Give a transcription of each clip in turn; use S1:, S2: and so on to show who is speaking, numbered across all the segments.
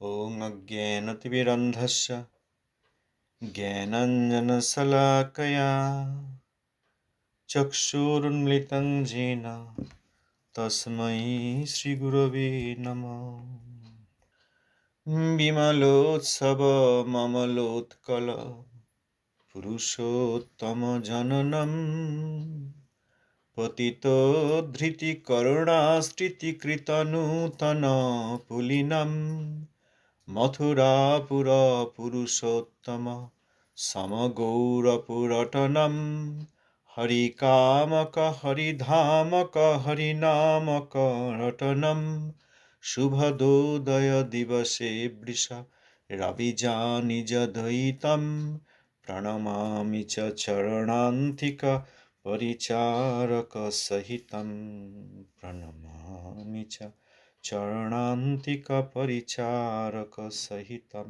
S1: ॐ अज्ञानतिमिरन्धस्य ज्ञानाञ्जनशलाकया चक्षुरुन्मिलितं येन तस्मै श्रीगुरवे नमः। विमलोत्सवममलोत्कल पुरुषोत्तमजननं पतितो धृतिकरुणास्थितिकृतनूतनपुलिनं मथुरापुरपुरुषोत्तम समगौरपुरटनं हरिकामक हरिधामक हरिनामकरटनं शुभदोदय दिवसे वृष रविजानिजद्वैतं प्रणमामि च चरणान्तिक परिचारकसहितं प्रणमामि च चरणान्तिकपरिचारकसहितं।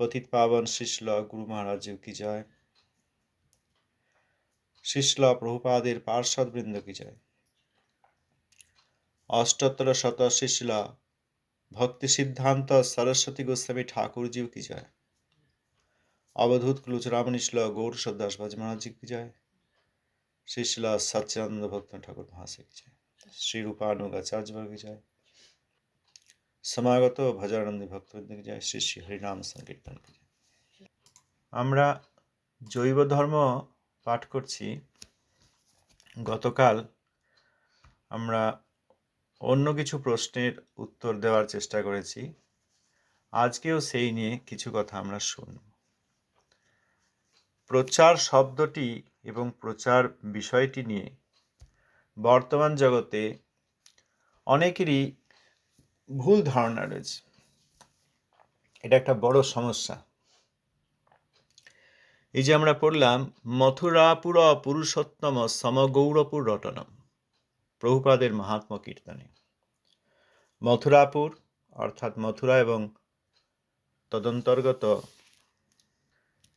S1: पतित पावन श्रील गुरु महाराज जी की जय। श्रील प्रभुपादेर पार्षद वृंद की जय। अष्टोत्तर शत श्रील भक्ति सिद्धांत सरस्वती गोस्वामी ठाकुर जी की जय। अवधूत कुलचरामणि श्रील गौर सदास भज महाराज जी की जय। श्री श्रील सच्चिदानंद भक्त ठाकुर महाशय की जय। श्री रूपानुग आचार्य वर्ग की जय। समागत भजनानंदी भक्तवृंद की जय। श्री श्री हरिनाम संकीर्तन की जय। আমরা জৈব ধর্ম পাঠ করছি। গতকাল আমরা অন্য কিছু প্রশ্নের উত্তর দেওয়ার চেষ্টা করেছি। আজকেও সেই নিয়ে কিছু কথা আমরা শুনব। প্রচার শব্দটি এবং প্রচার বিষয়টি নিয়ে বর্তমান জগতে অনেকেরই ভুল ধারণা রয়েছে। এটা একটা বড় সমস্যা। এই যে আমরা পড়লাম মথুরাপুর পুরুষোত্তম সমগৌরপুর রটনম, প্রভুপাদের মহাত্ম কীর্তনে। মথুরাপুর অর্থাৎ মথুরা এবং তদন্তর্গত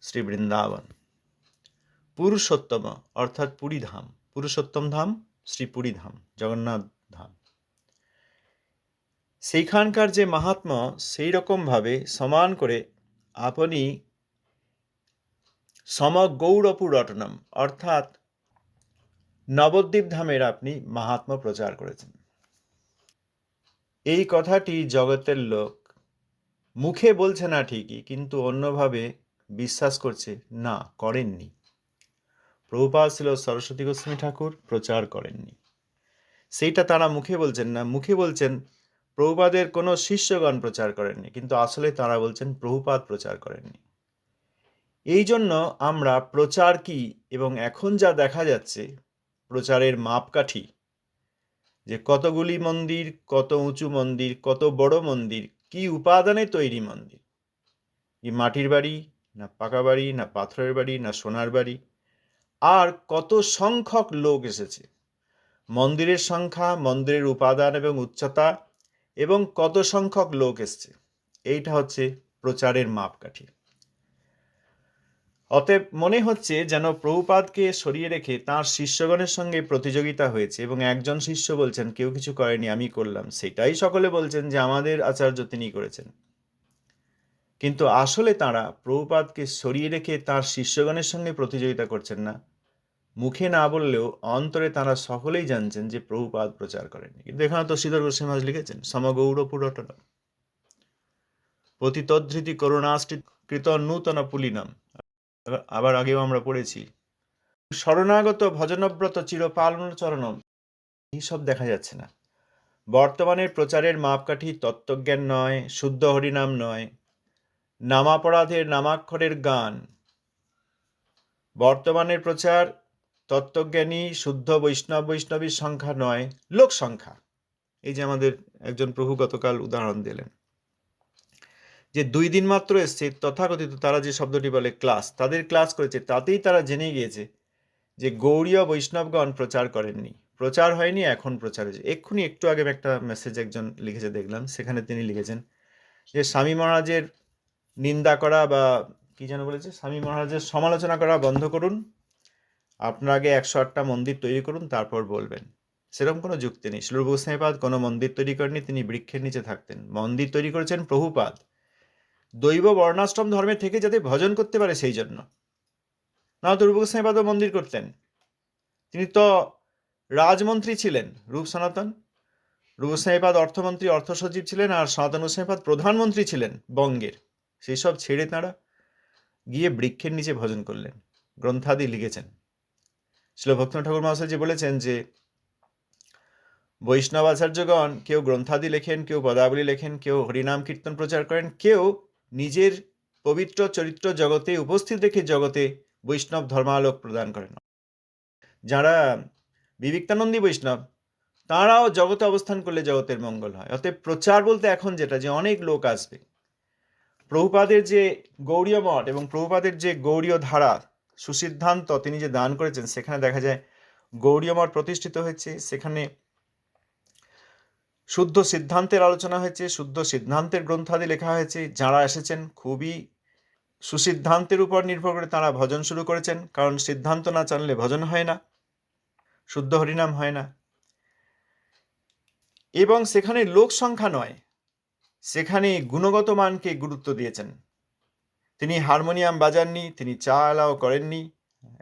S1: শ্রী বৃন্দাবন, পুরুষোত্তম অর্থাৎ পুরীধাম, পুরুষোত্তম ধাম শ্রী পুরীধাম জগন্নাথ ধাম। সেইখানকার যে মাহাত্ম সেই রকমভাবে সমান করে আপনি সমগৌরপুর রটনম অর্থাৎ নবদ্বীপ ধামের আপনি মাহাত্ম প্রচার করেছেন। এই কথাটি জগতের লোক মুখে বলছে না ঠিকই, কিন্তু অন্যভাবে বিশ্বাস করছে না, করেননি। প্রভুপাদ ছিল সরস্বতী গোস্বামী ঠাকুর প্রচার করেননি, সেইটা তারা মুখে বলছেন না। মুখে বলছেন প্রভুপাদের কোনো শিষ্যগণ প্রচার করেননি, কিন্তু আসলে তারা বলছেন প্রভুপাদ প্রচার করেননি। এই জন্য আমরা প্রচার কি এবং এখন যা দেখা যাচ্ছে প্রচারের মাপকাঠি, যে কতগুলি মন্দির, কত উঁচু মন্দির, কত বড় মন্দির, কি উপাদানে তৈরি মন্দির, কি মাটির বাড়ি না পাকা বাড়ি না পাথরের বাড়ি না সোনার বাড়ি, আর কত সংখ্যক লোক এসেছে, মন্দিরের সংখ্যা, মন্দিরের উপাদান এবং উচ্চতা, এবং কত সংখ্যক লোক এসছে, এইটা হচ্ছে প্রচারের মাপকাঠি। অতএব মনে হচ্ছে যেন প্রভুপাদকে সরিয়ে রেখে তাঁর শিষ্যগণের সঙ্গে প্রতিযোগিতা হয়েছে, এবং একজন শিষ্য বলছেন কেউ কিছু করেনি, আমি করলাম। সেটাই সকলে বলছেন যে আমাদের আচার্য তিনি করেছেন, কিন্তু আসলে তাঁরা প্রভুপাদকে সরিয়ে রেখে তাঁর শিষ্যগণের সঙ্গে প্রতিযোগিতা করছেন না। মুখে না বললেও অন্তরে তাঁরা সকলেই জানছেন যে প্রভুপাদ প্রচার করেননি। কিন্তু এখানে তো শ্রীধর গোস্বামী মহারাজ লিখেছেন সমগৌরপুরটন পতিতধৃতি করুণাকৃত নূতন পুলিনম। আবার আগেও আমরা পড়েছি শরণাগত ভজনব্রত চিরপালন চরণম, এইসব দেখা যাচ্ছে না। বর্তমানের প্রচারের মাপকাঠি তত্ত্বজ্ঞান নয়, শুদ্ধ হরিনাম নয়, নামাপরাধের নামাক্ষরের গান। বর্তমানের প্রচার তত্ত্বজ্ঞানী শুদ্ধ বৈষ্ণবীর সংখ্যা নয়, লোক সংখ্যা। এই যে আমাদের একজন প্রভু গতকাল উদাহরণ দিলেন যে 2 দিন মাত্র এসছে, তথাকথিত তারা যে শব্দটি বলে ক্লাস, তাদের ক্লাস করেছে, তাতেই তারা জেনে গিয়েছে যে গৌড়ীয় বৈষ্ণবগণ প্রচার করেননি, প্রচার হয়নি, এখন প্রচার হয়েছে। এক্ষুনি একটু আগে একটা মেসেজ একজন লিখেছে দেখলাম, সেখানে তিনি লিখেছেন যে স্বামী মহারাজের নিন্দা করা বা কি যেন বলেছে, স্বামী মহারাজের সমালোচনা করা বন্ধ করুন, আপনার আগে 108টা মন্দির তৈরি করুন, তারপর বলবেন। সেরকম কোনো যুক্তি নেই। শিল গোস্বামীপাদ কোনো মন্দির তৈরি করেননি, তিনি বৃক্ষের নিচে থাকতেন। মন্দির তৈরি করেছেন প্রভুপাদ দৈব বর্ণাশ্রম ধর্মে থেকে যাতে ভজন করতে পারে সেই জন্য। না তো রূপ গোস্বামীপাদও মন্দির করতেন, তিনি তো রাজমন্ত্রী ছিলেন রূপ সনাতন। রূপ গোস্বামীপাদ অর্থমন্ত্রী অর্থ সচিব ছিলেন, আর সনাতন গোস্বামীপাদ প্রধানমন্ত্রী ছিলেন বঙ্গের। সেই সব ছেড়ে তাঁরা গিয়ে বৃক্ষের নিচে ভজন করলেন, গ্রন্থাদি লিখেছেন। শিল ভক্তিনাথ ঠাকুর মহাশয়জি বলেছেন যে বৈষ্ণব আচার্যগণ কেউ গ্রন্থাদি লেখেন, কেউ পদাবলী লেখেন, কেউ হরিনাম কীর্তন প্রচার করেন, কেউ নিজের পবিত্র চরিত্র জগতে উপস্থিত রেখে জগতে বৈষ্ণব ধর্মালোক প্রদান করেন। যারা বিবেকানন্দী বৈষ্ণব তাঁরাও জগতে অবস্থান করলে জগতের মঙ্গল হয়। অতএব প্রচার বলতে এখন যেটা, যে অনেক লোক আসবে। প্রভুপাদের যে গৌড়ীয় মঠ এবং প্রভুপাদের যে গৌড়ীয় ধারা সুসিদ্ধান্ত তিনি যে দান করেছেন, সেখানে দেখা যায় গৌড়ীয় মঠ প্রতিষ্ঠিত হয়েছে, সেখানে শুদ্ধ সিদ্ধান্তের আলোচনা হয়েছে, শুদ্ধ সিদ্ধান্তের গ্রন্থাদি লেখা হয়েছে। যারা এসেছেন খুবই সুসিদ্ধান্তের উপর নির্ভর করে তারা ভজন শুরু করেছেন, কারণ সিদ্ধান্ত না জানলে ভজন হয় না, শুদ্ধ হরিনাম হয় না। এবং সেখানে লোক সংখ্যা নয়, সেখানে গুণগত মানকে গুরুত্ব দিয়েছেন। তিনি হারমোনিয়াম বাজাননি, তিনি চা অ্যালাও করেননি।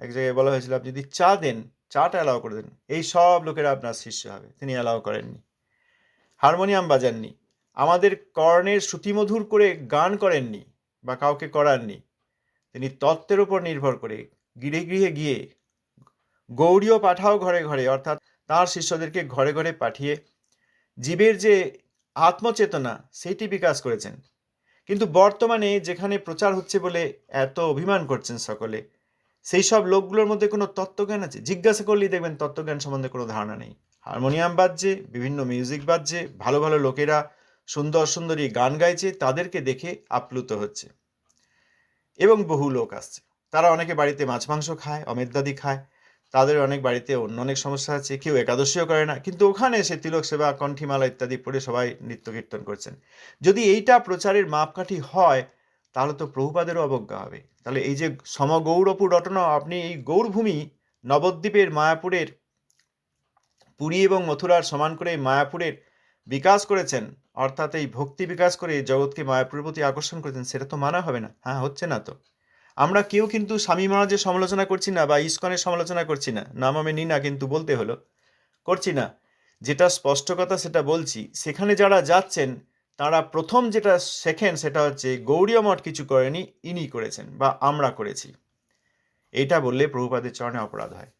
S1: এক জায়গায় বলা হয়েছিল আপনি যদি চা দেন, চাটা অ্যালাও করে দেন, এই সব লোকেরা আপনার শিষ্য হবে, তিনি অ্যালাও করেননি। হারমোনিয়াম বাজাননি, আমাদের কর্ণের শ্রুতিমধুর করে গান করেননি বা কাউকে করাননি। তিনি তত্ত্বের উপর নির্ভর করে গৃহে গৃহে গিয়ে গৌড়ীয় পাঠাও ঘরে ঘরে, অর্থাৎ তাঁর শিষ্যদেরকে ঘরে ঘরে পাঠিয়ে জীবের যে আত্মচেতনা সেইটি বিকাশ করেছেন। কিন্তু বর্তমানে যেখানে প্রচার হচ্ছে বলে এত অভিমান করছেন সকলে, সেই সব লোকগুলোর মধ্যে কোনো তত্ত্বজ্ঞান আছে? জিজ্ঞাসা করলেই দেখবেন তত্ত্বজ্ঞান সম্বন্ধে কোনো ধারণা নেই। হারমোনিয়াম বাজছে, বিভিন্ন মিউজিক বাজছে, ভালো ভালো লোকেরা সুন্দর সুন্দরী গান গাইছে, তাদেরকে দেখে আপ্লুত হচ্ছে এবং বহু লোক আসছে। তারা অনেকে বাড়িতে মাছ মাংস খায়, অমেদ্যাদি খায়, তাদের অনেক বাড়িতে অন্য অনেক সমস্যা আছে, কেউ একাদশীও করে না, কিন্তু ওখানে সে তিলক সেবা, কণ্ঠিমালা ইত্যাদি পড়ে সবাই নৃত্য কীর্তন করছেন। যদি এইটা প্রচারের মাপকাঠি হয়, তাহলে তো প্রভুপাদেরও অবজ্ঞা হবে। তাহলে এই যে সমগৌরপুর রটনা, আপনি এই গৌরভূমি নবদ্বীপের মায়াপুরের পুরী এবং মথুরার সমান করে মায়াপুরের বিকাশ করেছেন, অর্থাৎ এই ভক্তি বিকাশ করে জগৎকে মায়াপুরের প্রতি আকর্ষণ করেছেন, সেটা তো মানা হবে না। হ্যাঁ, হচ্ছে না তো। আমরা কেউ কিন্তু স্বামী মহারাজের সমালোচনা করছি না বা ইস্কনের সমালোচনা করছি না, নাম আমি নিই না, কিন্তু বলতে হলো করছি না। যেটা স্পষ্ট কথা সেটা বলছি। সেখানে যারা যাচ্ছেন তারা প্রথম যেটা শেখেন সেটা হচ্ছে গৌড়ীয় মঠ কিছু করেনি, ইনি করেছেন বা আমরা করেছি। এইটা বললে প্রভুপাদের চরণে অপরাধ হয়।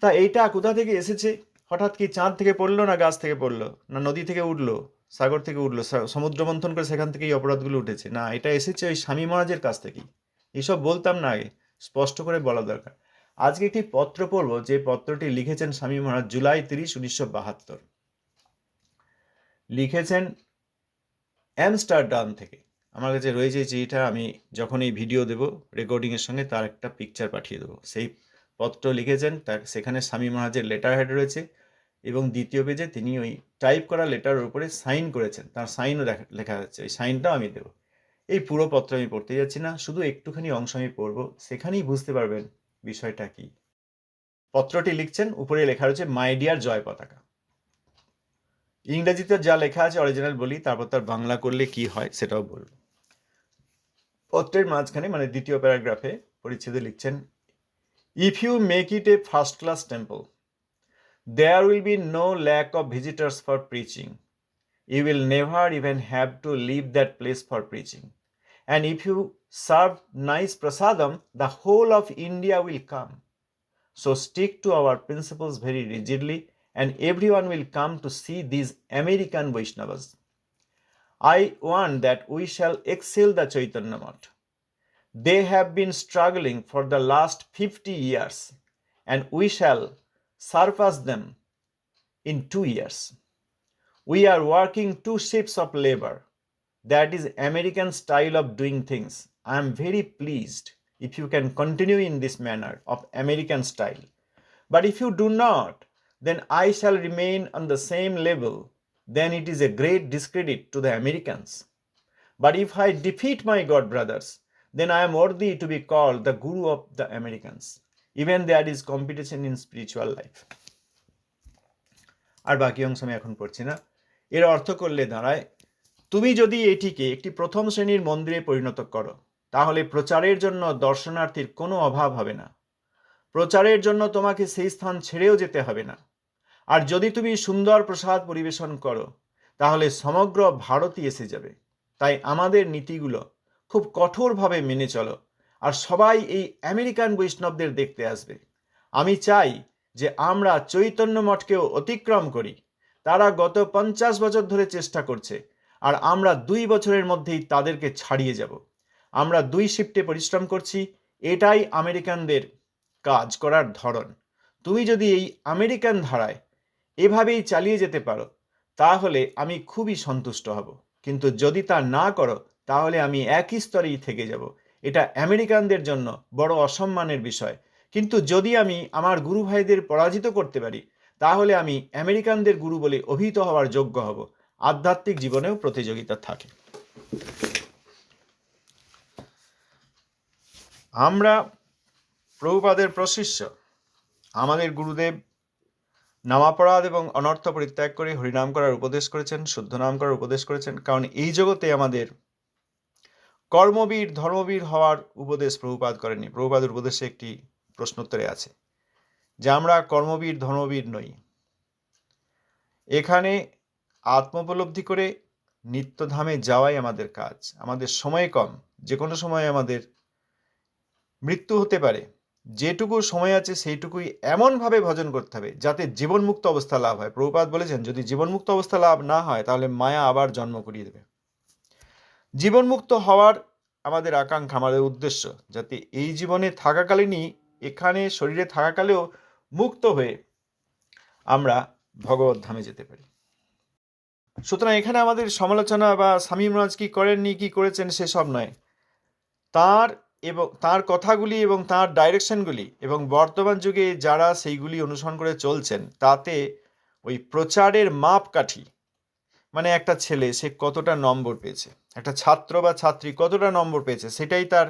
S1: তা এইটা কোথা থেকে এসেছে? হঠাৎ কি চাঁদ থেকে পড়লো, না গাছ থেকে পড়লো, না নদী থেকে উঠলো, সাগর থেকে উঠলো, সমুদ্র মন্থন করে সেখান থেকেই অপরাধগুলো উঠেছে? না, এটা এসেছে ওই স্বামী মহারাজের কাছ থেকেই। এইসব বলতাম না আগে, স্পষ্ট করে বলা দরকার। আজকে একটি পত্র পড়ব, যে পত্রটি লিখেছেন স্বামী মহারাজ জুলাই 30, 1972। লিখেছেন অ্যামস্টারডাম থেকে। আমার কাছে রয়েছে চিঠিটা, আমি যখন এই ভিডিও দেব রেকর্ডিংয়ের সঙ্গে তার একটা পিকচার পাঠিয়ে দেবো। সেই পত্র লিখেছেন, তার সেখানে স্বামী মহারাজের লেটার হেড রয়েছে এবং দ্বিতীয় পেজে তিনি ওই টাইপ করা লেটারের উপরে সাইন করেছেন, তার সাইনও লেখা যাচ্ছে, ওই সাইনটাও আমি দেবো। এই পুরো পত্র আমি পড়তে যাচ্ছি না, শুধু একটুখানি অংশ আমি পড়ব, সেখানেই বুঝতে পারবেন বিষয়টা কি। পত্রটি লিখছেন, উপরে লেখা রয়েছে মাই ডিয়ার জয় পতাকা। ইংরেজিতে যা লেখা আছে অরিজিনাল বলি, তারপর তার বাংলা করলে কি হয় সেটাও বলব। পত্রের মাঝখানে মানে দ্বিতীয় প্যারাগ্রাফে পরিচ্ছেদে লিখছেন, if you make it a first class temple, there will be no lack of visitors for preaching. You will never even have to leave that place for preaching. And if you serve nice prasadam, the whole of India will come. So stick to our principles very rigidly, and everyone will come to see these American Vaishnavas. I want that we shall excel the Chaitanya Math. They have been struggling for the last 50 years, and we shall surpass them in 2 years. We are working 2 shifts of labor. That is American style of doing things. I am very pleased if you can continue in this manner of American style. But if you do not, then I shall remain on the same level. Then it is a great discredit to the Americans. But if I defeat my God brothers, then I am worthy to be called the guru of the Americans. Even there is competition in spiritual life. আর বাকি অংশ আমি এখন পড়ছি না। এর অর্থ করলে দাঁড়ায়, তুমি যদি এটিকে একটি প্রথম শ্রেণীর মন্দিরে পরিণত করো, তাহলে প্রচারের জন্য দর্শনার্থীর কোনো অভাব হবে না। প্রচারের জন্য তোমাকে সেই স্থান ছেড়েও যেতে হবে না। আর যদি তুমি সুন্দর প্রসাদ পরিবেশন করো, তাহলে সমগ্র ভারতই এসে যাবে। তাই আমাদের নীতিগুলো খুব কঠোরভাবে মেনে চলো, আর সবাই এই আমেরিকান বৈষ্ণবদের দেখতে আসবে। আমি চাই যে আমরা চৈতন্য মঠকেও অতিক্রম করি। তারা গত 50 বছর ধরে চেষ্টা করছে, আর আমরা 2 বছরের মধ্যেই তাদেরকে ছাড়িয়ে যাব। আমরা 2 শিফটে পরিশ্রম করছি। এটাই আমেরিকানদের কাজ করার ধরন। তুমি যদি এই আমেরিকান ধারায় এভাবেই চালিয়ে যেতে পারো, তাহলে আমি খুবই সন্তুষ্ট হব। কিন্তু যদি তা না করো, তাহলে আমি একই স্তরেই থেকে যাব। এটা আমেরিকানদের জন্য বড় অসম্মানের বিষয়। কিন্তু যদি আমি আমার গুরু ভাইদের পরাজিত করতে পারি, তাহলে আমি আমেরিকানদের গুরু বলে অভিহিত হওয়ার যোগ্য হব। আধ্যাত্মিক জীবনেও প্রতিযোগিতা থাকে। আমরা প্রভুপাদের প্রশিষ্য। আমাদের গুরুদেব নামাপরাধ এবং অনর্থ পরিত্যাগ করে হরিনাম করার উপদেশ করেছেন, শুদ্ধ নাম করার উপদেশ করেছেন। কারণ এই জগতে আমাদের কর্মবীর ধর্মবীর হওয়ার উপদেশ প্রভুপাদ করেননি। প্রভুপাদের উপদেশে একটি প্রশ্নোত্তরে আছে যে আমরা কর্মবীর ধর্মবীর নই। এখানে আত্মোপলব্ধি করে নিত্যধামে যাওয়াই আমাদের কাজ। আমাদের সময় কম, যে কোনো সময় আমাদের মৃত্যু হতে পারে। যেটুকু সময় আছে সেইটুকুই এমনভাবে ভজন করতে হবে যাতে জীবনমুক্ত অবস্থা লাভ হয়। প্রভুপাদ বলেছেন, যদি জীবনমুক্ত অবস্থা লাভ না হয়, তাহলে মায়া আবার জন্ম করিয়ে দেবে। জীবনমুক্ত হওয়ার আমাদের আকাঙ্ক্ষা, আমাদের উদ্দেশ্য, যাতে এই জীবনে থাকাকালীনই, এখানে শরীরে থাকাকালেও মুক্ত হয়ে আমরা ভগবত ধামে যেতে পারি। সুতরাং এখানে আমাদের সমালোচনা বা স্বামী মহারাজ কি করেননি, কি করেছেন, সেসব নয়। তার কথাগুলি এবং তার ডাইরেকশনগুলি এবং বর্তমান যুগে যারা সেইগুলি অনুসরণ করে চলছেন, তাতে ওই প্রচারের মাপকাঠি, মানে একটা ছেলে সে কতটা নম্বর পেয়েছে, একটা ছাত্র বা ছাত্রী কতটা নম্বর পেয়েছে, সেটাই তার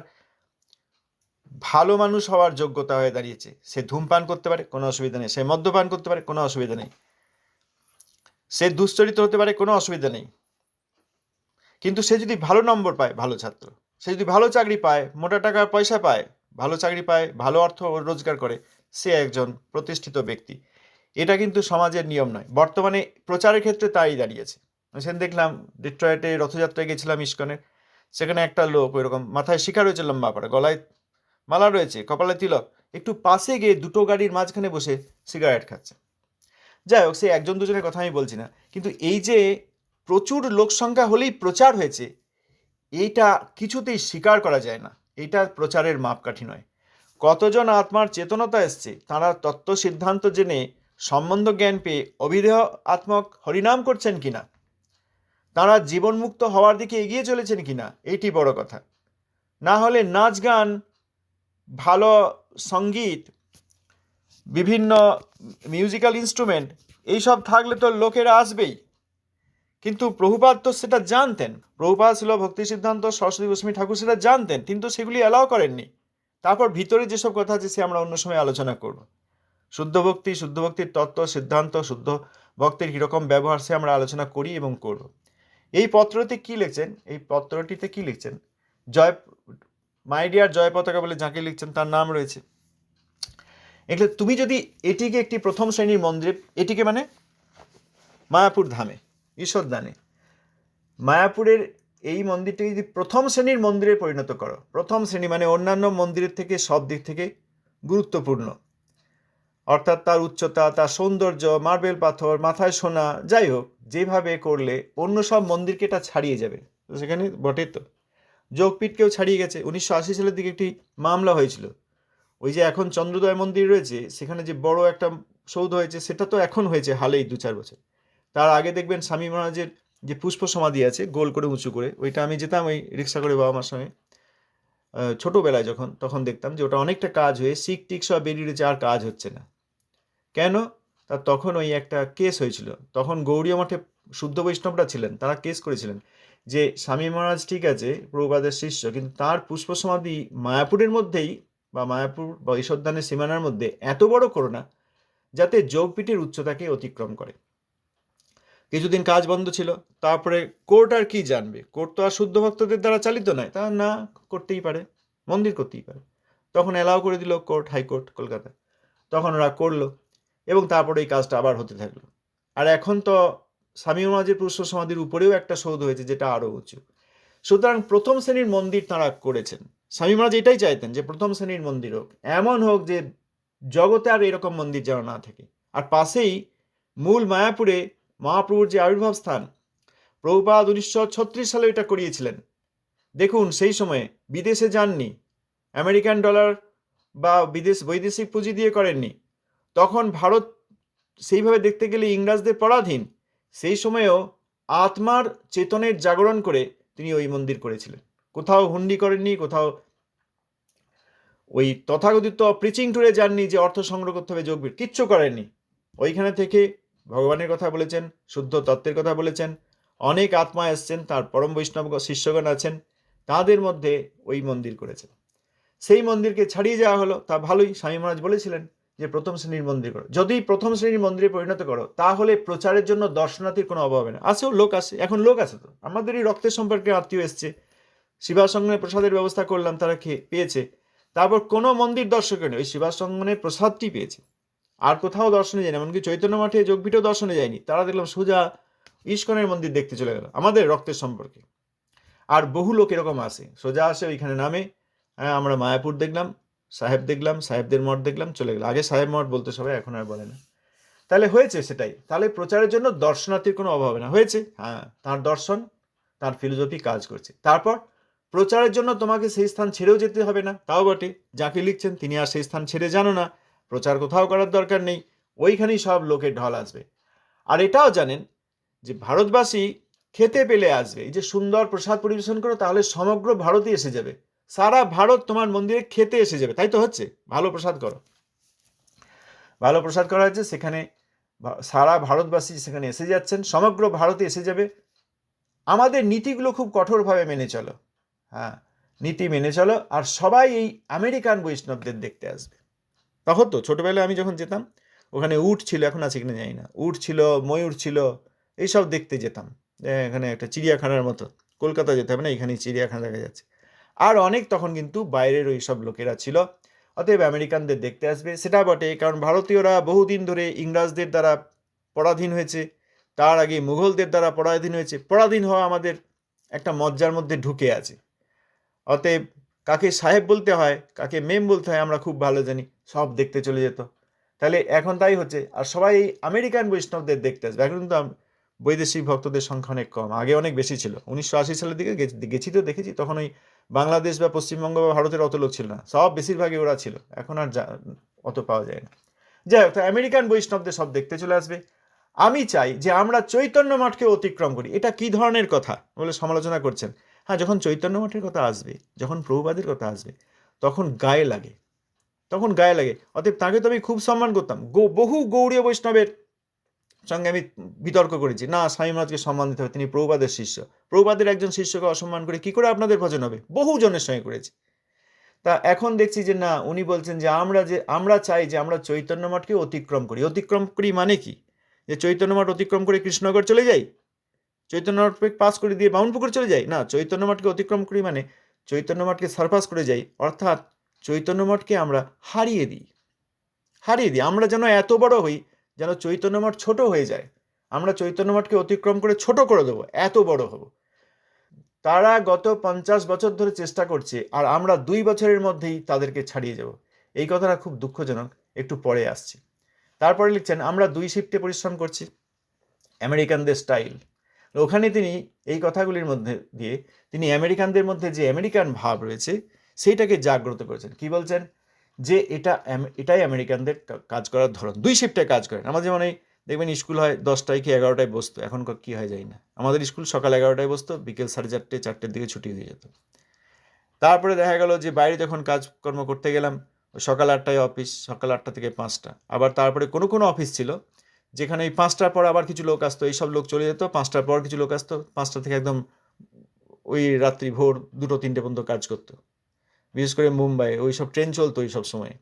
S1: ভালো মানুষ হওয়ার যোগ্যতা হয়ে দাঁড়িয়েছে। সে ধূমপান করতে পারে, কোনো অসুবিধা নেই। সে মদ্যপান করতে পারে, কোনো অসুবিধা নেই। সে দুশ্চরিত্র হতে পারে, কোনো অসুবিধা নেই। কিন্তু সে যদি ভালো নম্বর পায়, ভালো ছাত্র, সে যদি ভালো চাকরি পায়, মোটা টাকা পয়সা পায়, ভালো চাকরি পায়, ভালো অর্থ রোজগার করে, সে একজন প্রতিষ্ঠিত ব্যক্তি। এটা কিন্তু সমাজের নিয়ম নয়। বর্তমানে প্রচারের ক্ষেত্রে তাই দাঁড়িয়েছে। সেদিন দেখলাম ডিট্রয়েটে রথযাত্রায় গেছিলাম ইস্কনের, সেখানে একটা লোক ওইরকম মাথায় শিখা রয়েছে লম্বা পাড়া, গলায় মালা রয়েছে, কপালে তিলক, একটু পাশে গিয়ে দুটো গাড়ির মাঝখানে বসে সিগারেট খাচ্ছে। যাই হোক, সে একজন দুজনের কথা আমি বলছি না। কিন্তু এই যে প্রচুর লোক সংখ্যা হলেই প্রচার হয়েছে, এইটা কিছুতেই স্বীকার করা যায় না। এটা প্রচারের মাপকাঠি নয়। কতজন আত্মার চেতনতা এসছে, তারা তত্ত্ব সিদ্ধান্ত জেনে সম্বন্ধ জ্ঞান পেয়ে অবিদেহ আত্মক হরিনাম করছেন কিনা, তারা জীবনমুক্ত হওয়ার দিকে এগিয়ে চলেছেন কিনা, এইটি বড় কথা। না হলে নাচ গান, ভালো সঙ্গীত, বিভিন্ন মিউজিক্যাল ইনস্ট্রুমেন্ট, এইসব থাকলে তো লোকেরা আসবেই। কিন্তু প্রভুপাদ তো সেটা জানতেন। প্রভুপাদ ছিল ভক্তি সিদ্ধান্ত সরস্বতী গোস্বামী ঠাকুর সেটা জানতেন, কিন্তু সেগুলি অ্যালাও করেননি। তারপর ভিতরে যেসব কথা আছে সে আমরা অন্য সময় আলোচনা করব। শুদ্ধ ভক্তি, শুদ্ধ ভক্তির তত্ত্ব সিদ্ধান্ত, শুদ্ধ ভক্তির কীরকম ব্যবহার, সে আমরা আলোচনা করি এবং করব। এই পত্রটিতে কি লিখছেন, এই পত্রটিতে কি লিখছেন, মাই ডিয়ার জয় পতাকা বলে যাকে লিখছেন তার নাম রয়েছে। এগুলো তুমি যদি এটিকে একটি প্রথম শ্রেণীর মন্দিরে, এটিকে মানে মায়াপুর ধামে, ঈশ্বরদানে, মায়াপুরের এই মন্দিরটাকে যদি প্রথম শ্রেণীর মন্দিরে পরিণত করো, প্রথম শ্রেণী মানে অন্যান্য মন্দিরের থেকে সব দিক থেকে গুরুত্বপূর্ণ, অর্থাৎ তার উচ্চতা, তার সৌন্দর্য, মার্বেল পাথর, মাথায় সোনা, যাই হোক, যেভাবে করলে অন্য সব মন্দিরকে এটা ছাড়িয়ে যাবে। তো সেখানে বটে তো যোগপীঠকেও ছাড়িয়ে গেছে। 1980 সালের দিকে একটি মামলা হয়েছিল। ওই যে এখন চন্দ্রোদয় মন্দির রয়েছে, সেখানে যে বড় একটা সৌধ হয়েছে, সেটা তো এখন হয়েছে হালেই 2-4 বছর। তার আগে দেখবেন স্বামী মহারাজের যে পুষ্প সমাধি আছে গোল করে উঁচু করে, ওইটা আমি যেতাম ওই রিক্সা করে বাবা মার সঙ্গে ছোটোবেলায়, তখন দেখতাম যে ওটা অনেকটা কাজ হয়ে সিক টিক সব বেরিয়ে রয়েছে, আর কাজ হচ্ছে না। কেন? তার তখন ওই একটা কেস হয়েছিল। তখন গৌড়ীয় মঠে শুদ্ধ বৈষ্ণবরা ছিলেন, তারা কেস করেছিলেন যে স্বামী মহারাজ ঠিক আছে প্রভুপাদের শিষ্য, কিন্তু তার পুষ্প সমাধি মায়াপুরের মধ্যেই বা মায়াপুর বা ঈশ্বরদানের সীমানার মধ্যে এত বড় করো না যাতে যোগপীঠের উচ্চতাকে অতিক্রম করে। কিছুদিন কাজ বন্ধ ছিল। তারপরে কোর্ট আর কি জানবে, কোর্ট তো আর শুদ্ধ ভক্তদের দ্বারা চালিত নয়, তা না করতেই পারে, মন্দির করতেই পারে। তখন অ্যালাউ করে দিল কোর্ট, হাইকোর্ট কলকাতায়। তখন ওরা করলো এবং তারপরে এই কাজটা আবার হতে থাকলো। আর এখন তো স্বামী মহারাজের পুষ্প সমাধির উপরেও একটা সৌধ হয়েছে, যেটা আরও উঁচু। সুতরাং প্রথম শ্রেণীর মন্দির তাঁরা করেছেন। স্বামী মহারাজ এটাই চাইতেন যে প্রথম শ্রেণীর মন্দির হোক, এমন হোক যে জগতে আর এরকম মন্দির যেন না থাকে। আর পাশেই মূল মায়াপুরে মহাপ্রভুর যে আবির্ভাব স্থান, প্রভুপাদ 1936 সালে এটা করিয়েছিলেন। দেখুন, সেই সময়ে বিদেশে যাননি, আমেরিকান ডলার বা বৈদেশিক পুঁজি দিয়ে করেননি। তখন ভারত সেইভাবে দেখতে গেলে ইংরাজদের পরাধীন। সেই সময়েও আত্মার চেতনের জাগরণ করে তিনি ওই মন্দির করেছিলেন। কোথাও হুন্ডি করেননি, কোথাও ওই তথাকথিত প্রিচিং ট্যুরে যাননি যে অর্থ সংগ্রহ করতে হবে, যোগবীর কিচ্ছু করেননি। ওইখানে থেকে ভগবানের কথা বলেছেন, শুদ্ধ তত্ত্বের কথা বলেছেন। অনেক আত্মা এসছেন, তার পরম বৈষ্ণব শিষ্যগণ আছেন, তাদের মধ্যে ওই মন্দির করেছেন। সেই মন্দিরকে ছাড়িয়ে যাওয়া হলো, তা ভালোই। স্বামী মহারাজ বলেছিলেন যে প্রথম শ্রেণীর মন্দির করো, যদি প্রথম শ্রেণীর মন্দিরে পরিণত করো তাহলে প্রচারের জন্য দর্শনার্থীর কোনো অভাব হবে না। আসেও লোক আসে, এখন লোক আছে, তো আমাদেরই রক্তের সম্পর্কে আত্মীয় এসছে, শিবাসঙ্গনে প্রসাদের ব্যবস্থা করলাম, তারা পেয়েছে। তারপর কোনো মন্দির দর্শকে নেই, ওই শিবাসঙ্গনের প্রসাদটি পেয়েছে, আর কোথাও দর্শনে যায়নি। এমনকি চৈতন্য মঠে যোগপীঠেও দর্শনে যায়নি, তারা দেখলাম সোজা ইস্কনের মন্দির দেখতে চলে গেল, আমাদের রক্তের সম্পর্কে। আর বহু লোক এরকম আসে, সোজা আসে, ওইখানে নামে, হ্যাঁ আমরা মায়াপুর দেখলাম, সাহেব দেখলাম, সাহেবদের মঠ দেখলাম, চলে গেল। আগে সাহেব মঠ বলতে সবাই, এখন আর বলে না। তাহলে হয়েছে সেটাই, তাহলে প্রচারের জন্য দর্শনার্থীর কোনো অভাব হবে না, হয়েছে। হ্যাঁ, তার দর্শন, তার ফিলোসফি কাজ করছে। তারপর প্রচারের জন্য তোমাকে সেই স্থান ছেড়েও যেতে হবে না, তাও বটে। যাকে লিখছেন তিনি আর সেই স্থান ছেড়ে জানো না, প্রচার কোথাও করার দরকার নেই, ওইখানেই সব লোকের ঢল আসবে। আর এটাও জানেন যে ভারতবাসী খেতে পেলে আসবে, এই যে সুন্দর প্রসাদ পরিবেশন করো, তাহলে সমগ্র ভারতই এসে যাবে, সারা ভারত তোমার মন্দিরে খেতে এসে যাবে। তাই তো হচ্ছে, ভালো প্রসাদ করো, ভালো প্রসাদ করা হচ্ছে, সেখানে সারা ভারতবাসী সেখানে এসে যাচ্ছেন, সমগ্র ভারতে এসে যাবে। আমাদের নীতিগুলো খুব কঠোরভাবে মেনে চলো, হ্যাঁ নীতি মেনে চলো, আর সবাই এই আমেরিকান বৈষ্ণবদের দেখতে আসবে। তখন তো ছোটবেলায় আমি যখন যেতাম, ওখানে উট ছিল, এখন আছে কিনা জানি না, উট ছিল, ময়ূর ছিল, এইসব দেখতে যেতাম। এখানে একটা চিড়িয়াখানার মতো, কলকাতা যেতে হবে না, এখানেই চিড়িয়াখানা দেখা যাচ্ছে। আর অনেক তখন কিন্তু বাইরের ওই সব লোকেরা ছিল, অতএব আমেরিকানদের দেখতে আসবে, সেটা বটে। কারণ ভারতীয়রা বহুদিন ধরে ইংরাজদের দ্বারা পরাধীন হয়েছে, তার আগে মুঘলদের দ্বারা পরাধীন হয়েছে। পরাধীন হওয়া আমাদের একটা মজ্জার মধ্যে ঢুকে আছে। অতএব কাকে সাহেব বলতে হয়, কাকে মেম বলতে হয় আমরা খুব ভালো জানি, সব দেখতে চলে যেত। তাহলে এখন তাই হচ্ছে, আর সবাই এই আমেরিকান বৈষ্ণবদের দেখতে আসবে। এখন কিন্তু বৈদেশিক ভক্তদের সংখ্যা অনেক কম, আগে অনেক বেশি ছিল। 1980 সালের দিকে গেছি তো দেখেছি, তখন ওই বাংলাদেশ বা পশ্চিমবঙ্গ বা ভারতের অত লোক ছিল না, সব বেশিরভাগই ওরা ছিল, এখন আর অত পাওয়া যায় না। যাই হোক, তো আমেরিকান বৈষ্ণবদের সব দেখতে চলে আসবে। আমি চাই যে আমরা চৈতন্য মঠকে অতিক্রম করি। এটা কি ধরনের কথা বলে সমালোচনা করছেন? হ্যাঁ, যখন চৈতন্য মঠের কথা আসবে, যখন প্রভুপাদের কথা আসবে, তখন গায়ে লাগে, তখন গায়ে লাগে। অতএব তাকে তো আমি খুব সম্মান করতাম। বহু গৌড়ীয় বৈষ্ণবের সঙ্গে আমি বিতর্ক করেছি, না স্বামী মহারাজকে সম্মান দিতে হবে, তিনি প্রভুপাদের শিষ্য। প্রভুপাদের একজন শিষ্যকে অসম্মান করে কি করে আপনাদের ভজন হবে? বহু জনের সঙ্গে করেছি। তা এখন দেখছি যে না, উনি বলছেন যে আমরা চাই যে আমরা চৈতন্য মঠকে অতিক্রম করি। অতিক্রম করি মানে কি? যে চৈতন্য মঠ অতিক্রম করে কৃষ্ণনগর চলে যাই, চৈতন্য মঠকে পাস করে দিয়ে বামুনপুকুর চলে যাই? না, চৈতন্য মঠকে অতিক্রম করি মানে চৈতন্য মঠকে সারপাস করে যাই, অর্থাৎ চৈতন্য মঠকে আমরা হারিয়ে দিই। আমরা যেন এত বড় হই, যেন চৈতন্য মঠ ছোট হয়ে যায়। আমরা চৈতন্য মঠকে অতিক্রম করে ছোট করে দেবো, এত বড় হব। তারা গত 50 বছর ধরে চেষ্টা করছে, আর আমরা 2 বছরের মধ্যেই তাদেরকে ছাড়িয়ে যাব। এই কথাটা খুব দুঃখজনক, একটু পরে আসছি। তারপরে লিখছেন, আমরা 2 শিফটে পরিশ্রম করছি, আমেরিকানদের স্টাইল। ওখানে তিনি এই কথাগুলির মধ্যে দিয়ে তিনি আমেরিকানদের মধ্যে যে আমেরিকান ভাব রয়েছে সেইটাকে জাগ্রত করেছেন। কি বলছেন? যে এটাই আমেরিকানদের কাজ করার ধরন, 2 শিফটে কাজ করেন। আমাদের যেমন এই দেখবেন স্কুল হয় 10টায় কি 11টায় বসতো, এখন কি হয় যায় না। আমাদের স্কুল সকাল 11টায় বসতো, বিকেল 4:30 4টের দিকে ছুটি হয়ে যেত। তারপরে দেখা গেল যে বাইরে যখন কাজকর্ম করতে গেলাম, সকাল 8টায় অফিস, সকাল 8টা থেকে 5টা। আবার তারপরে কোনো অফিস ছিল যেখানে এই 5টার পর আবার কিছু লোক আসতো, এইসব লোক চলে যেত, 5টার পর কিছু লোক আসতো, 5টা থেকে একদম ওই রাত্রি ভোর 2টো 3টে পর্যন্ত কাজ করতো। বিশেষ করে মুম্বাই ওই সব ট্রেন চলতো ওই সব সময়,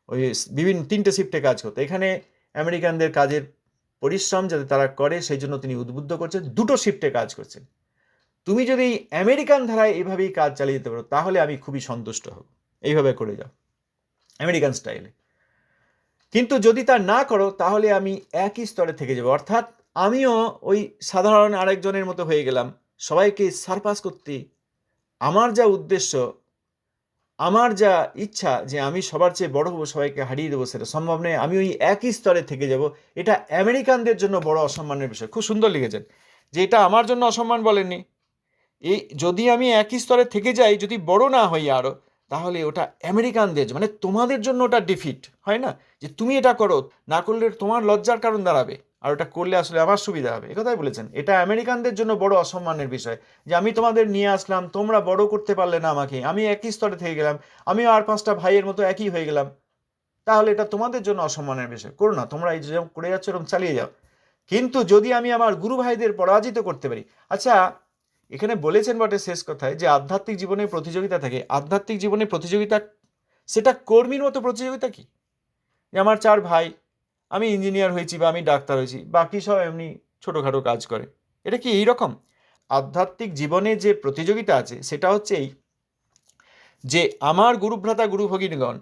S1: ওই বিভিন্ন 3টে শিফটে কাজ করতো। এখানে আমেরিকানদের কাজের পরিশ্রম যাতে তারা করে সেই জন্য তিনি উদ্বুদ্ধ করছেন, দুটো শিফটে কাজ করছেন। তুমি যদি আমেরিকান ধারায় এইভাবেই কাজ চালিয়ে যেতে পারো তাহলে আমি খুবই সন্তুষ্ট হব, এইভাবে করে যাও আমেরিকান স্টাইলে। কিন্তু যদি তা না করো তাহলে আমি একই স্তরে থেকে যাব, অর্থাৎ আমিও ওই সাধারণ আরেকজনের মতো হয়ে গেলাম, সবাইকে সারপাস করতে। আমার যা উদ্দেশ্য, আমার যা ইচ্ছা যে আমি সবার চেয়ে বড় হবো, সবাইকে হারিয়ে দেবো, সেটা সম্ভব নয়। আমি ওই একই স্তরে থেকে যাব। এটা আমেরিকানদের জন্য বড় অসম্মানের বিষয়। খুব সুন্দর লিখেছেন যে এটা আমার জন্য অসম্মান বলেননি, এই যদি আমি একই স্তরে থেকে যাই, যদি বড় না হই আরও, তাহলে ওটা আমেরিকানদের, মানে তোমাদের জন্য ওটা ডিফিট, হয় না? যে তুমি এটা করো, না করলে তোমার লজ্জার কারণ দাঁড়াবে, আর ওটা করলে আসলে আমার সুবিধা হবে, একথাই বলেছেন। এটা আমেরিকানদের জন্য বড় অসম্মানের বিষয় যে আমি তোমাদের নিয়ে আসলাম, তোমরা বড় করতে পারলে না আমাকে, আমি একই স্তরে থেকে গেলাম, আমিও আর 5টা ভাইয়ের মতো একই হয়ে গেলাম, তাহলে এটা তোমাদের জন্য অসম্মানের বিষয়। করো না, তোমরা এই যেরকম করে যাচ্ছ এরকম চালিয়ে যাও। কিন্তু যদি আমি আমার গুরু ভাইদের পরাজিত করতে পারি, আচ্ছা এখানে বলেছেন বটে শেষ কথায় যে আধ্যাত্মিক জীবনে প্রতিযোগিতা থাকে। আধ্যাত্মিক জীবনে প্রতিযোগিতা, সেটা কর্মীর মতো প্রতিযোগিতা কি? যে আমার 4 ভাই, আমি ইঞ্জিনিয়ার হয়েছি বা আমি ডাক্তার হয়েছি, বাকি সব এমনি ছোটোখাটো কাজ করে, এটা কি এই রকম? আধ্যাত্মিক জীবনে যে প্রতিযোগিতা আছে সেটা হচ্ছে এই যে আমার গুরুভ্রাতা গুরু ভগিনীগণ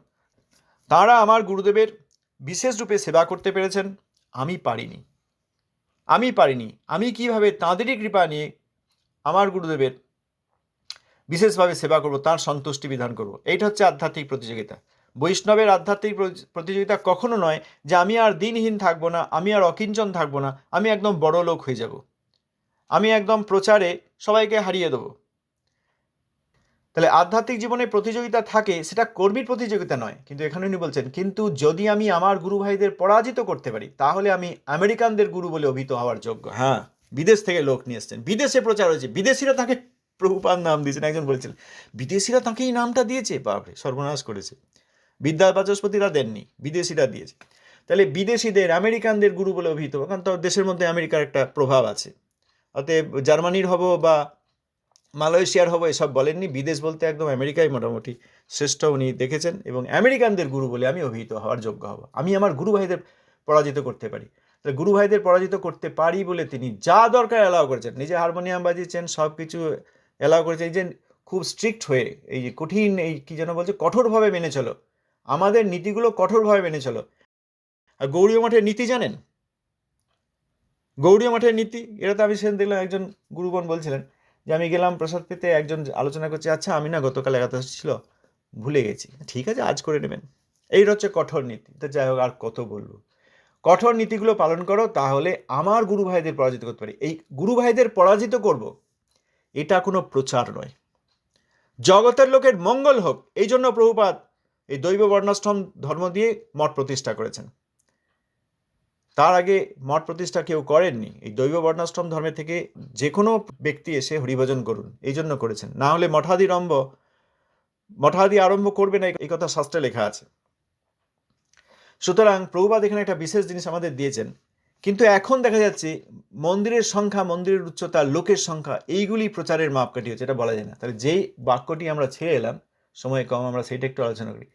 S1: তারা আমার গুরুদেবের বিশেষ রূপে সেবা করতে পেরেছেন, আমি পারিনি। আমি কিভাবে তাঁদেরই কৃপা নিয়ে আমার গুরুদেবের বিশেষভাবে সেবা করব, তার সন্তুষ্টি বিধান করব, এইটা হচ্ছে আধ্যাত্মিক প্রতিযোগিতা। বৈষ্ণবের আধ্যাত্মিক প্রতিযোগিতা কখনো নয় যে আমি আর দিনহীন থাকবো না, আমি আর অকিঞ্চন থাকবো না, আমি একদম বড় লোক হয়ে যাব, আমি একদম প্রচারে সবাইকে হারিয়ে দেবো। তাহলে আধ্যাত্মিক জীবনে প্রতিযোগিতা থাকে, সেটা কর্মীর প্রতিযোগিতা নয়। কিন্তু এখানে উনি বলছেন কিন্তু যদি আমি আমার গুরু ভাইদের পরাজিত করতে পারি তাহলে আমি আমেরিকানদের গুরু বলে অভিহিত হওয়ার যোগ্য। হ্যাঁ, বিদেশ থেকে লোক নিয়ে এসছেন, বিদেশে প্রচার হয়েছে, বিদেশিরা তাকে প্রভুপাদ নাম দিয়েছেন। একজন বলেছিলেন বিদেশিরা তাকে এই নামটা দিয়েছে, বাপরে সর্বনাশ করেছে। বিদ্যা বাচস্পতিরা দেননি, বিদেশিরা দিয়েছে। তাহলে বিদেশিদের আমেরিকানদের গুরু বলে অভিহিত, কারণ তো দেশের মধ্যে আমেরিকার একটা প্রভাব আছে। অতএব জার্মানির হব বা মালয়েশিয়ার হবো এসব বলেননি, বিদেশ বলতে একদম আমেরিকাই মোটামুটি শ্রেষ্ঠ উনি দেখেছেন, এবং আমেরিকানদের গুরু বলে আমি অভিহিত হওয়ার যোগ্য হব, আমি আমার গুরু ভাইদের পরাজিত করতে পারি। তাহলে গুরু ভাইদের পরাজিত করতে পারি বলে তিনি যা দরকার অ্যালাউ করেছেন, নিজে হারমোনিয়াম বাজিয়েছেন, সব কিছু অ্যালাউ করেছেন। এই যে খুব স্ট্রিক্ট হয়ে, এই যে কঠিন, এই কী যেন বলছে, কঠোরভাবে মেনে চলো, আমাদের নীতিগুলো কঠোরভাবে মেনে চলো। আর গৌড়ীয় মঠের নীতি জানেন? গৌড়ীয় মঠের নীতি, এটা তো আমি সেদিন দেখলাম একজন গুরুগণ বলছিলেন যে আমি গেলাম প্রসাদ পেতে, একজন আলোচনা করছে, আচ্ছা আমি না গতকাল একাদশ ছিল ভুলে গেছি, ঠিক আছে আজ করে নেবেন। এই হচ্ছে কঠোর নীতি। তো যাই হোক, আর কত বলবো, কঠোর নীতিগুলো পালন করো, তাহলে আমার গুরু ভাইদের পরাজিত করতে পারি। এই গুরু ভাইদের পরাজিত করব, এটা কোনো প্রচার নয়, জগতের লোকের মঙ্গল হোক, এই জন্য প্রভুপাদ এই দৈব বর্ণাশ্রম ধর্ম দিয়ে মঠ প্রতিষ্ঠা করেছেন। তার আগে মঠ প্রতিষ্ঠা কেউ করেননি। এই দৈব বর্ণাশ্রম ধর্মে থেকে যে কোনো ব্যক্তি এসে হরিভজন করুন, এই জন্য করেছেন। না হলে মঠাদি আরম্ভ করবে না, এই কথা শাস্ত্রে লেখা আছে। সুতরাং প্রভুপাদ এখানে একটা বিশেষ জিনিস আমাদের দিয়েছেন। কিন্তু এখন দেখা যাচ্ছে মন্দিরের সংখ্যা, মন্দিরের উচ্চতা, লোকের সংখ্যা, এইগুলি প্রচারের মাপকাঠি হচ্ছে, এটা বলা যায় না। তাহলে যেই বাক্যটি আমরা ছেড়ে এলাম, সময় কম, আমরা সেইটা একটু আলোচনা করি।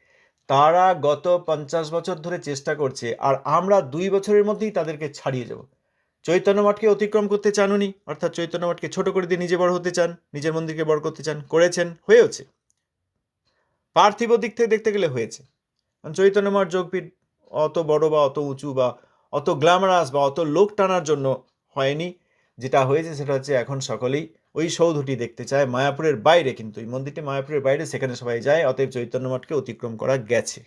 S1: তারা গত 50 বছর ধরে চেষ্টা করছে, আর আমরা 2 বছরের মধ্যেই তাদেরকে ছাড়িয়ে যাব। চৈতন্য মঠকে অতিক্রম করতে চান উনি, অর্থাৎ চৈতন্য মঠকে ছোট করে দিয়ে নিজে বড় হতে চান, নিজের মন্দিরকে বড় করতে চান, করেছেন, হয়েওছে। পার্থিব দিক থেকে দেখতে গেলে হয়েছে। কারণ চৈতন্য মঠ যোগপীঠ অত বড় বা অত উঁচু বা অত গ্ল্যামারাস বা অত লোক টানার জন্য হয়নি। যেটা হয়েছে সেটা হচ্ছে এখন সকলেই ওই সৌধটি দেখতে চায়, মায়াপুরের বাইরে, কিন্তু এই মন্দিরটি মায়াপুরের বাইরে, সেখানে সবাই যায়। অতএব চৈতন্য মঠকে অতিক্রম করা গেছে।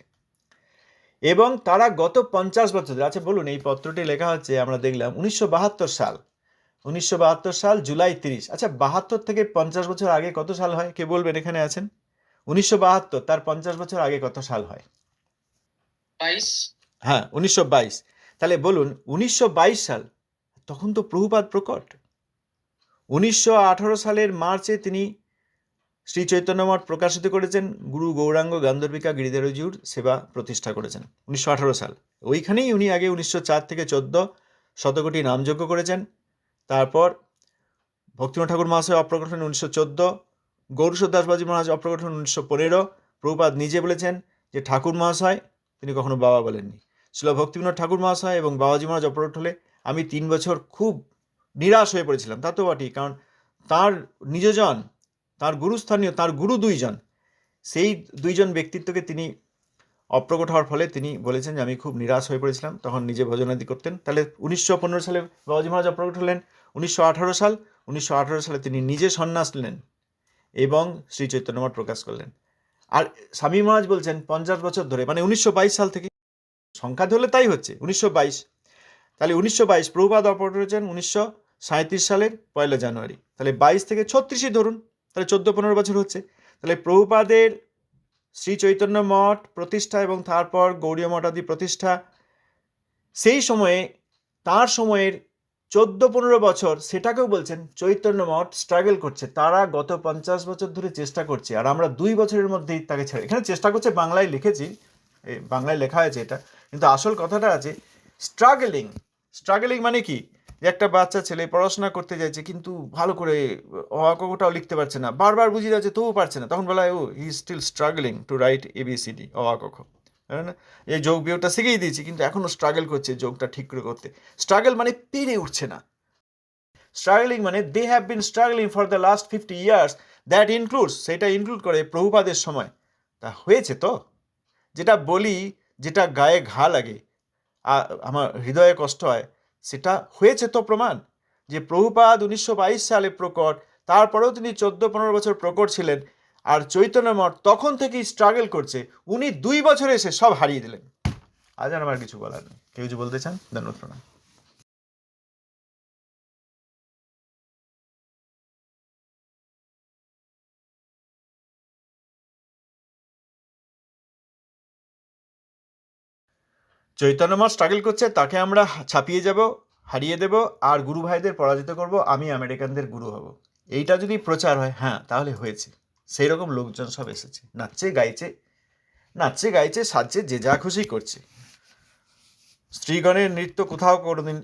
S1: এবং তারা গত 50 বছর ধরে, আচ্ছা বলুন, এই পত্রটি লেখা হচ্ছে আমরা দেখলাম 1972 সাল, 1972 সাল জুলাই 30। আচ্ছা 72 থেকে 50 বছর আগে কত সাল হয় কে বলবেন? এখানে আছেন 1972, তার 50 বছর আগে কত সাল হয়? 22। হ্যাঁ, 1922। তাহলে বলুন 1922 সাল, তখন তো প্রভুপাদ প্রকট। 1918 সালের মার্চে তিনি শ্রী চৈতন্য মঠ প্রকাশিত করেছেন, গুরু গৌরাঙ্গ গান্ধর্বিকা গিরিধরজিউর সেবা প্রতিষ্ঠা করেছেন 1918 সাল। ওইখানেই উনি আগে 1904 থেকে 14 শতকোটি নামযজ্ঞ করেছেন। তারপর ভক্তিনাথ ঠাকুর মহাশয় অপ্রকটন 1914, গৌরসুর দাসবাজি মহারাজ অপ্রকটন 1915। প্রভুপাদ নিজে বলেছেন যে ঠাকুর মহাশয়, তিনি কখনো বাবা বলেননি, ছিল ভক্তিবিনোদ ঠাকুর মহাশয় এবং বাবাজি মহারাজ অপ্রকট হলে আমি 3 বছর খুব নিরাশ হয়ে পড়েছিলাম, তা তো বটেই, কারণ তার নিজজন, তার গুরুস্থানীয়, তার গুরু 2 জন, সেই 2 জন ব্যক্তিত্বকে তিনি অপ্রকট হওয়ার ফলে তিনি বলেছেন যে আমি খুব নিরাশ হয়ে পড়েছিলাম, তখন নিজে ভজনাদি করতেন। তাহলে 1915 সালে বাবাজি মহারাজ অপ্রকট হলেন। 1918 সালে তিনি নিজে সন্ন্যাস নিলেন এবং শ্রী চৈতন্য মঠ প্রকাশ করলেন। আর স্বামী মহারাজ বলছেন 50 বছর ধরে, মানে 1922 সাল থেকে, সংখ্যা ধরলে তাই হচ্ছে 1922, তাহলে 1922 প্রভুপাদ অপ্রকট হয়েছেন 1937 সালের 1 জানুয়ারি, তাহলে 22 থেকে 36ই ধরুন, তাহলে 14-15 বছর হচ্ছে। তাহলে প্রভুপাদের শ্রী চৈতন্য মঠ প্রতিষ্ঠা এবং তারপর গৌড়ীয় মঠ আদি প্রতিষ্ঠা, সেই সময়ে তার সময়ের 14-15 বছর, সেটাকেও বলছেন চৈতন্য মঠ স্ট্রাগল করছে। তারা গত 50 বছর ধরে চেষ্টা করছে, আর আমরা 2 বছরের মধ্যেই তাকে ছেড়ে, এখানে চেষ্টা করছে বাংলায় লিখেছি, বাংলায় লেখা হয়েছে এটা, কিন্তু আসল কথাটা আছে স্ট্রাগলিং। স্ট্রাগলিং মানে কি, যে একটা বাচ্চা ছেলে পড়াশোনা করতে যাচ্ছে কিন্তু ভালো করে অঙ্কটাও লিখতে পারছে না, বারবার বুঝিয়ে যাচ্ছে তবুও পারছে না, তখন বলা হয় ও he still struggling to write ABCD অঙ্ক, না, এই যোগ বিয়োগটা শিখেই দিয়েছি কিন্তু এখনো স্ট্রাগল করছে যোগটা ঠিক করে করতে। স্ট্রাগল মানে পেরে উঠছে না। স্ট্রাগলিং মানে they have been struggling for the last 50 years, that includes, সেটা ইনক্লুড করে প্রভুপাদের সময়। তা হয়েছে তো, যেটা বলি, যেটা গায়ে ঘা লাগে, আমার হৃদয়ে কষ্ট হয়, সেটা হয়েছে তো প্রমাণ, যে প্রভুপাদ 1922 সালে প্রকট, তারপরেও তিনি 14-15 বছর প্রকট ছিলেন, আর চৈতন্য মঠ তখন থেকেই স্ট্রাগল করছে। উনি 2 বছরে এসে সব হারিয়ে দিলেন। আজ আর আমার কিছু বলার নেই। কেউ কিছু বলতে চান? ধন্যবাদ, প্রণাম। চৈতন্য মঠ স্ট্রাগল করছে, তাকে আমরা ছাপিয়ে যাব, হারিয়ে দেব, আর গুরু ভাইদের পরাজিত করব, আমি আমেরিকানদের গুরু হব। এইটা যদি প্রচার হয়, হ্যাঁ তাহলে হয়েছে। সেই রকম লোকজন সব এসেছে, নাচছে গাইছে সাজছে, যে যা খুশি করছে। স্ত্রীগণের নৃত্য কোথাও কোনোদিন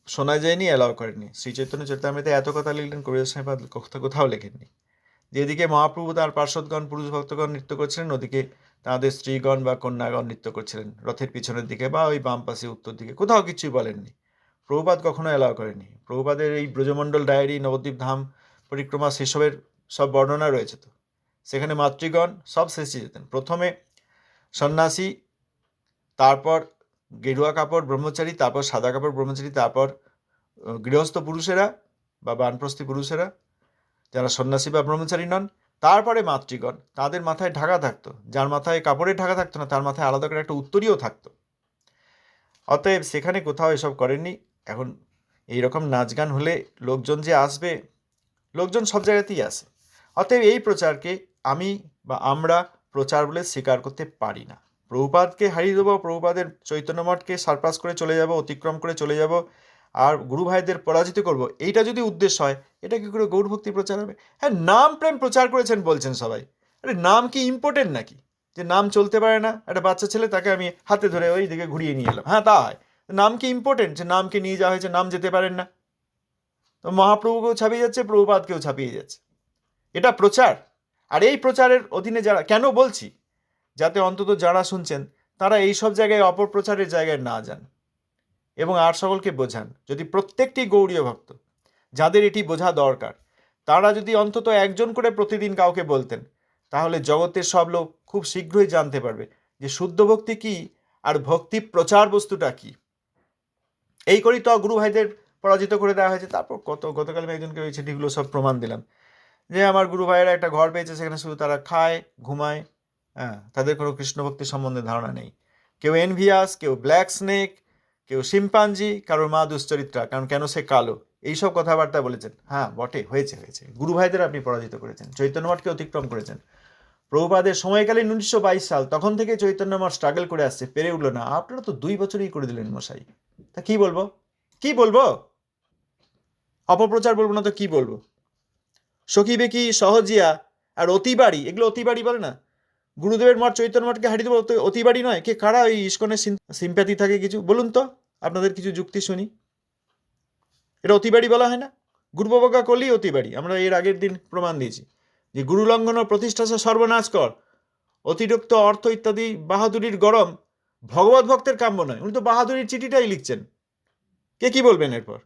S1: শোনা যায়নি, অ্যালাউ করেননি। শ্রী চৈতন্য চরিতামৃতে এত কথা লিখলেন, কবির সাহেব কোথাও লেখেননি। যেদিকে মহাপ্রভু তার পার্শ্বদগণ পুরুষ ভক্তগণ নৃত্য করছিলেন, ওদিকে তাদের স্ত্রীগণ বা কন্যাগণ নৃত্য করছিলেন রথের পিছনের দিকে বা ওই বাম পাশে উত্তর দিকে, কোথাও কিছুই বলেননি। প্রভুপাদ কখনো অ্যালাউ করেননি। প্রভুপাদের এই ব্রজমণ্ডল ডায়েরি, নবদ্বীপ ধাম পরিক্রমা, সেসবের সব বর্ণনা রয়েছে তো, সেখানে মাতৃগণ সব শেষে যেতেন। প্রথমে সন্ন্যাসী, তারপর গেরুয়া কাপড় ব্রহ্মচারী, তারপর সাদা কাপড় ব্রহ্মচারী, তারপর গৃহস্থ পুরুষেরা বা বানপ্রস্থী পুরুষেরা যারা সন্ন্যাসী বা ব্রহ্মচারী নন, তারপরে মাতৃগণ, তাদের মাথায় ঢাকা থাকতো। যার মাথায় কাপড়ের ঢাকা থাকতো না, তার মাথায় আলাদা করে একটা উত্তরীয় থাকতো। অতএব সেখানে কোথাও এসব করেননি। এখন এইরকম নাচ গান হলে লোকজন যে আসবে, লোকজন সব জায়গাতেই আসে। অতএব এই প্রচারকে আমি বা আমরা প্রচার বলে স্বীকার করতে পারি না। প্রভুপাদকে হারিয়ে দেবো, প্রভুপাদের চৈতন্য মঠকে সারপাস করে চলে যাব, অতিক্রম করে চলে যাব, আর গুরু ভাইদের পরাজিত করব, এইটা যদি উদ্দেশ্য হয়, এটা কি করে গৌরভক্তি প্রচার হবে? হ্যাঁ, নাম প্রেম প্রচার করেছেন বলছেন সবাই। আরে নাম কি ইম্পর্টেন্ট নাকি? যে নাম চলতে পারে না, একটা বাচ্চা ছেলে, তাকে আমি হাতে ধরে ওই দিকে ঘুরিয়ে নিয়ে এলাম, হ্যাঁ তা হয়। নাম কি ইম্পর্টেন্ট যে নামকে নিয়ে যাওয়া হয়েছে, নাম যেতে পারেন না? তো মহাপ্রভুকেও ছাপিয়ে যাচ্ছে, প্রভুপাদকেও ছাপিয়ে যাচ্ছে। এটা প্রচার। আর এই প্রচারের অধীনে যারা, কেন বলছি, যাতে অন্তত যারা শুনছেন তারা এই সব জায়গায় অপপ্রচারের জায়গায় না যান, এবং আর সকলকে বোঝান। যদি প্রত্যেকটি গৌড়ীয় ভক্ত, যাদের এটি বোঝা দরকার, তারা যদি অন্তত একজন করে প্রতিদিন কাউকে বলতেন, তাহলে জগতের সব লোক খুব শীঘ্রই জানতে পারবে যে শুদ্ধ ভক্তি কী আর ভক্তি প্রচার বস্তুটা কী। এই করেই তো গুরু ভাইদের পরাজিত করে দেওয়া হয়েছে। তারপর গতকাল আমি একজনকে ওই চিঠিগুলো সব প্রমাণ দিলাম, যে আমার গুরু ভাইয়েরা একটা ঘর পেয়েছে, সেখানে শুধু তারা খায়, ঘুমায়, হ্যাঁ, তাদের কোনো কৃষ্ণ ভক্তি সম্বন্ধে ধারণা নেই। কেউ এনভিয়াস, কেউ ব্ল্যাক স্নেক, কেউ শিম্পাঞ্জি, কারোর মা দুশ্চরিত্রা, কারণ কেন সে কালো, এইসব কথাবার্তা বলেছেন। হ্যাঁ বটে, হয়েছে। গুরু ভাইদের আপনি পরাজিত করেছেন, চৈতন্য মঠকে অতিক্রম করেছেন। প্রভুপাদের সময়কালীন 1922 সাল, তখন থেকে চৈতন্য মঠ স্ট্রাগল করে আসছে, পেরে উঠলো না। আপনারা তো 2 বছরই করে দিলেন মশাই। তা কি বলবো? অপপ্রচার বলবো না তো কি বলবো? সখী বেকি, সহজিয়া আর অতিবাড়ি, এগুলো অতিবাড়ি বলে না? গুরুদেবের মঠ চৈতন্য মঠকে হারিয়ে দেবো, অতিবাড়ি নয়? কে কারা ওই ইস্কনের সিম্প্যাথি থাকে কিছু বলুন তো, আপনাদের কিছু যুক্তি শুনি। এটা অতিবাড়ি বলা হয় না? গুরুবাবকা করলেই অতিবাড়ি। আমরা এর আগের দিন প্রমাণ দিয়েছি যে গুরু লঙ্ঘন ও প্রতিষ্ঠা সর্বনাশ কর, অতিরিক্ত অর্থ ইত্যাদি বাহাদুরির গরম ভগবত ভক্তের কাম্য নয়। উনি তো বাহাদুরির চিঠিটাই লিখছেন। কে কি বলবেন এরপর?